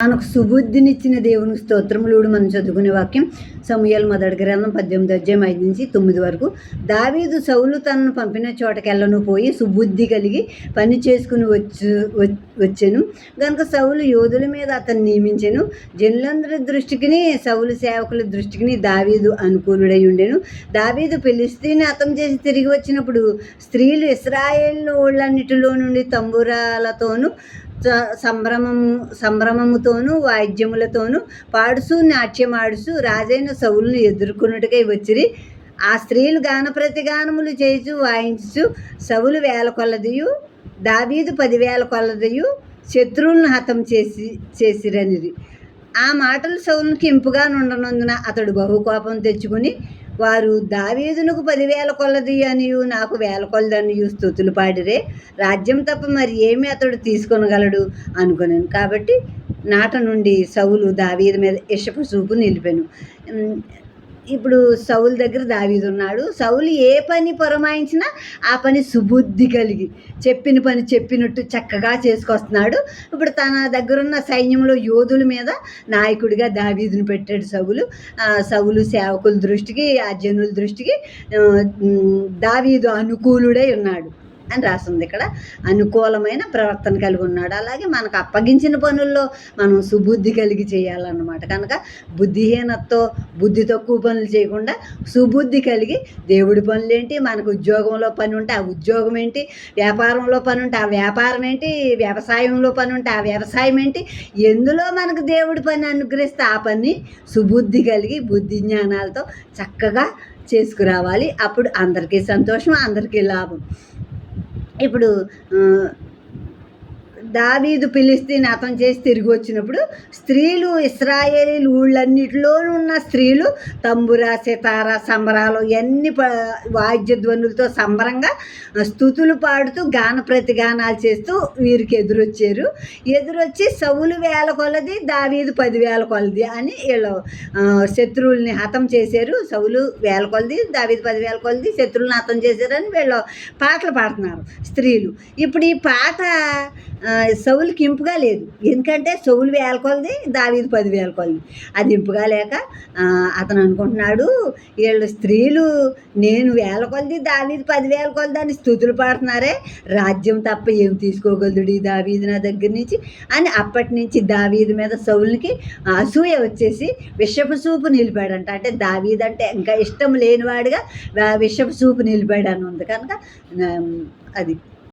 మనకు సుబుద్ధినిచ్చిన దేవుని స్తోత్రములుడు మనం చదువుకునే వాక్యం సమూయేలు మొదటి గ్రంథం 18 అధ్యాయం 5 నుంచి 9 వరకు. దావీదు సౌలు తనను పంపిన చోటకెళ్ళను పోయి సుబుద్ధి కలిగి పని చేసుకుని వచ్చెను గనుక సౌలు యోధుల మీద అతను నియమించెను. జనులందరి దృష్టికిని సౌలు సేవకుల దృష్టికిని దావీదు అనుకూలుడై ఉండెను. దావీదు ఫిలిష్తీయుని హతం చేసి తిరిగి వచ్చినప్పుడు స్త్రీలు ఇశ్రాయేలు ఊళ్ళన్నిటిలో నుండి తంబురాలతోనూ సంభ్రమముతోనూ వాయిద్యములతోనూ పాడుచు నాట్యమాడుచు రాజైన సౌలును ఎదుర్కొనుటకై వచ్చిరి. ఆ స్త్రీలు గాన ప్రతిగానములు చేయుచు వాయించుచు సౌలు 1000 కొలదియు దావీదు 10,000 కొలదియు శత్రువులను హతం చేసిరనిరి. ఆ మాటలు సౌలునికి ఇంపుగా నుండనందున అతడు బహుకోపం తెచ్చుకుని, వారు దావీదునకు 10,000 కొలది అనియు నాకు 1000 కొలది అనియు స్తుతులు పాడిరే, రాజ్యం తప్ప మరి ఏమి అతడు తీసుకొనగలడు అనుకున్నాను. కాబట్టి నాట నుండి సౌలు దావీదు మీద ఇషపు చూపు నిలిపాను. ఇప్పుడు సౌలు దగ్గర దావీదు ఉన్నాడు. సౌలు ఏ పని పురమాయించినా ఆ పని సుబుద్ధి కలిగి చెప్పిన పని చెప్పినట్టు చక్కగా చేసుకొస్తున్నాడు. ఇప్పుడు తన దగ్గరున్న సైన్యంలో యోధుల మీద నాయకుడిగా దావీదుని పెట్టాడు సౌలు. సౌలు సేవకుల దృష్టికి, ఆ జనుల దృష్టికి దావీదు అనుకూలుడై ఉన్నాడు అని రాస్తుంది ఇక్కడ. అనుకూలమైన ప్రవర్తన కలిగి ఉన్నాడు. అలాగే మనకు అప్పగించిన పనుల్లో మనం సుబుద్ధి కలిగి చేయాలన్నమాట. కనుక బుద్ధిహీనతతో బుద్ధి తక్కువ పనులు చేయకుండా సుబుద్ధి కలిగి దేవుడి పనులు ఏంటి, మనకు ఉద్యోగంలో పని ఉంటే ఆ ఉద్యోగం ఏంటి, వ్యాపారంలో పని ఉంటే ఆ వ్యాపారం ఏంటి, వ్యవసాయంలో పని ఉంటే ఆ వ్యవసాయం ఏంటి, ఎందులో మనకు దేవుడి పని అనుగ్రహిస్తే ఆ పని సుబుద్ధి కలిగి బుద్ధి జ్ఞానాలతో చక్కగా చేసుకురావాలి. అప్పుడు అందరికీ సంతోషం, అందరికీ లాభం. ఇప్పుడు దావీదు ఫిలిష్తీయుని హతం చేసి తిరిగి వచ్చినప్పుడు స్త్రీలు ఇశ్రాయేలీలు ఊళ్ళన్నిటిలోనూ ఉన్న స్త్రీలు తంబుర, సితార, సంబరాలు ఇవన్నీ వాయిద్య ధ్వనులతో సంబరంగా స్తుతులు పాడుతూ గాన ప్రతిగానాలు చేస్తూ వీరికి ఎదురొచ్చి సౌలు 1000 కొలది దావీదు 10,000 కొలది అని వీళ్ళు శత్రువుల్ని హతం చేశారు. సౌలు 1000 కొలది దావీదు 10,000 కొలది శత్రువులను హతం చేశారని వీళ్ళు పాటలు పాడుతున్నారు స్త్రీలు. ఇప్పుడు ఈ పాట సౌలుకి ఇంపుగా లేదు. ఎందుకంటే సౌలు 1000 కొలది దావీదు 10,000 కొలది. అది ఇంపుగా లేక అతను అనుకుంటున్నాడు, వీళ్ళు స్త్రీలు నేను 1000 కొలది దావీదు 10,000 కొలది అని స్తుతులు పాడుతున్నారే, రాజ్యం తప్ప ఏం తీసుకోగలడు ఈ దావీదు నా దగ్గర నుంచి అని అప్పటి నుంచి దావీదు మీద సౌలుకి అసూయ వచ్చేసి విషపు చూపు నిలిపాడంట. అంటే దావీదు అంటే ఇంకా ఇష్టం లేనివాడిగా విషపు చూపు నిలిపాడని ఉంది కనుక అది